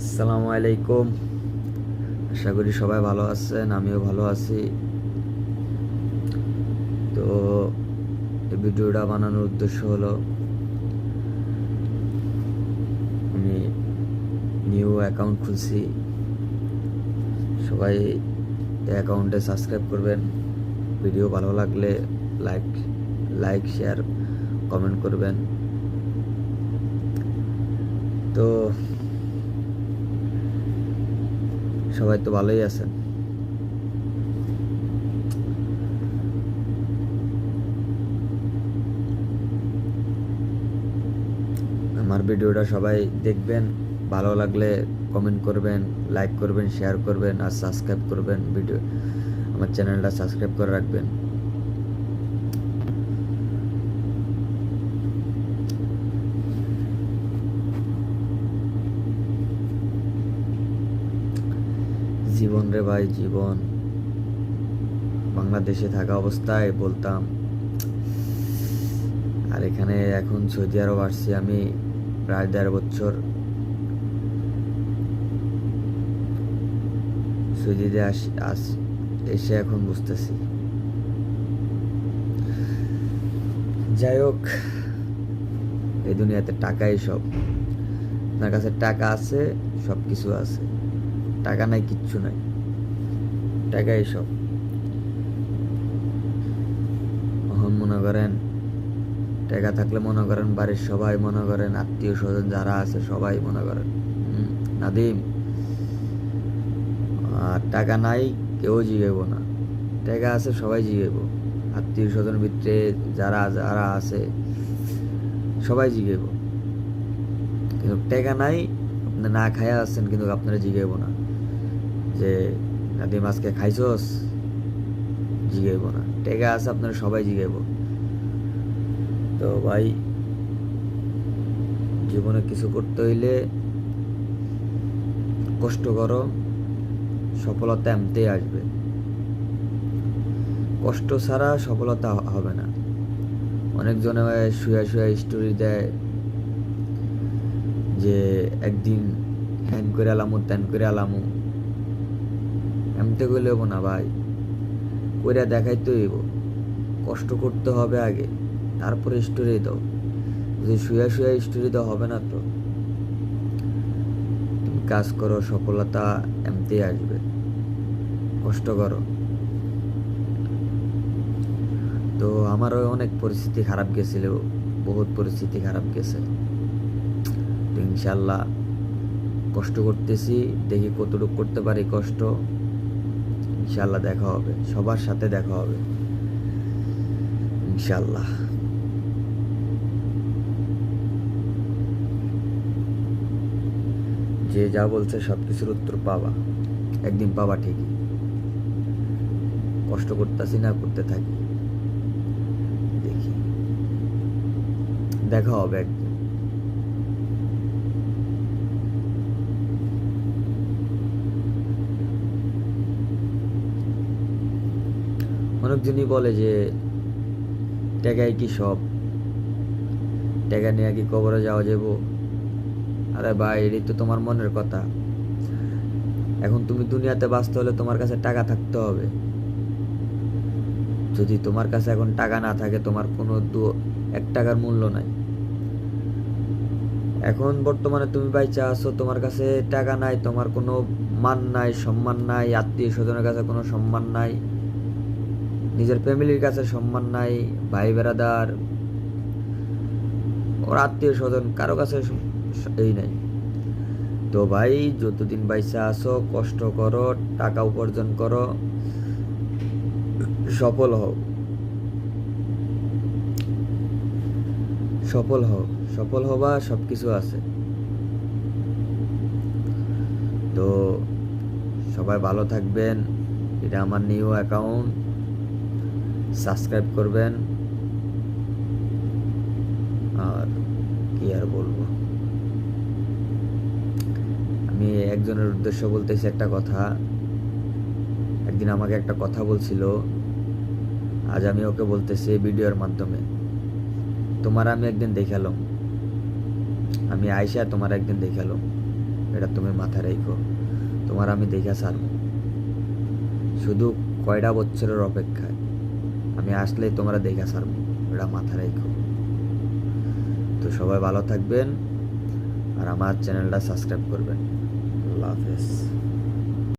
আসসালামু আলাইকুম। আশা করি সবাই ভালো আছেন, আমিও ভালো আছি। তো এই ভিডিওটা বানানোর উদ্দেশ্য হলো, আমি নিউ অ্যাকাউন্ট খুলছি। সবাই এই অ্যাকাউন্টে সাবস্ক্রাইব করবেন। ভিডিও ভালো লাগলে লাইক লাইক শেয়ার কমেন্ট করবেন। তো সবাই তো ভালোই আছেন। আমার ভিডিওটা সবাই দেখবেন, ভালো লাগলে কমেন্ট করবেন, লাইক করবেন, শেয়ার করবেন আর সাবস্ক্রাইব করবেন। আমার চ্যানেলটা সাবস্ক্রাইব করে রাখবেন। জীবন রে ভাই, জীবন। বাংলাদেশে থাকা অবস্থায় বলতাম, আর এখানে এখন সৌদি আরব আসছি আমি প্রায় 1.5 বছর। সৌদিতে এসে এখন বুঝতেছি। যাই হোক, এই দুনিয়াতে টাকাই সব। আপনার কাছে টাকা আছে, সব কিছু আছে। টাকা নাই, কিচ্ছু নাই। টাকাই সব। এখন মনে করেন, টাকা থাকলে মনে করেন বাড়ির সবাই, মনে করেন আত্মীয় স্বজন যারা আছে সবাই মনে করেন নাদিম। আর টাকা নাই, কেউ জিগাইব না। টাকা আছে, সবাই জিগাইব। আত্মীয় স্বজন ভিতরে যারা যারা আছে সবাই জিগাইব। কিন্তু টাকা নাই, আপনি না খাইয়া আছেন, কিন্তু আপনারা জিগাইব না যে নাদিম আজকে খাইছস, জিগাইব না। টাকা আছে, আপনারা সবাই জিগাইব। তো ভাই, জীবনে কিছু করতে হইলে কষ্ট করো, সফলতা এমনিতেই আসবে। কষ্ট ছাড়া সফলতা হবে না। অনেকজনে শুয়ে শুয়ে স্টোরি দেয় যে একদিন হ্যান করে আলামু, ত্যান করে আলামু। এমতে গেলে হবো না ভাই, কইরা দেখাইতে হইব। কষ্ট করতে হবে আগে, তারপরে স্টোরি দাও। যদি শুয়ে শুয়ে স্টোরি দাও হবে না। তো তুমি কাজ করো, সফলতা এমতেই আসবে। কষ্ট করো। তো আমারও অনেক পরিস্থিতি খারাপ গেছিল, বহুত পরিস্থিতি খারাপ গেছে। তো ইনশাল্লাহ কষ্ট করতেছি, দেখি কতটুকু করতে পারি কষ্ট। ইনশাল্লাহ দেখা হবে, সবার সাথে দেখা হবে ইনশাল্লাহ। যে যা বলছে সব কিছুর উত্তর পাবা, একদিন পাবা ঠিকই। কষ্ট করতেছি না, করতে থাকি, দেখি দেখা হবে একদিন। অনেকজনই বলে যে টাকাই কি সব, টাকা নিয়ে কি কবরে যাওয়া যাব? আরে ভাই, এটাই তো তোমার মনের কথা। এখন তুমি দুনিয়াতে বাঁচতে হলে তোমার কাছে টাকা থাকতে হবে। যদি তোমার কাছে এখন টাকা না থাকে, তোমার কোনো 1 টাকার মূল্য নাই। এখন বর্তমানে তুমি বাইচা আছো, তোমার কাছে টাকা নাই, তোমার কোনো মান নাই, সম্মান নাই, আত্মীয় স্বজনের কাছে কোনো সম্মান নাই, নিজের ফ্যামিলির কাছে সম্মান নাই, ভাই বেড়াদার, ওর আত্মীয় স্বজন কারো কাছে এই নাই। তো ভাই, যতদিন বাইচা আছো কষ্ট করো, টাকা উপার্জন করো, সফল হও। সফল হও, সফল হবা, সব কিছু আছে। তো সবাই ভালো থাকবেন। এটা আমার নিউ অ্যাকাউন্ট, সাবস্ক্রাইব করবেন। আর কি আর বলবো, আমি একজনের উদ্দেশ্য বলতেছি একটা কথা। একদিন আমাকে একটা কথা বলছিল, আজ আমি ওকে বলতেছি ভিডিওর মাধ্যমে। তোমার আমি একদিন দেখালাম, আমি আয়শা তোমার একদিন দেখালাম। এটা তুমি মাথায় রেখো। তোমার আমি দেখা ছাড়ব, শুধু কয়টা বছরের অপেক্ষায়, আমি আসলেই তোমরা দেখা ছাড়ব, এটা মাথায় রেখো। তো সবাই ভালো থাকবেন আর আমার চ্যানেলটা সাবস্ক্রাইব করবেন। আল্লাহ হাফেজ।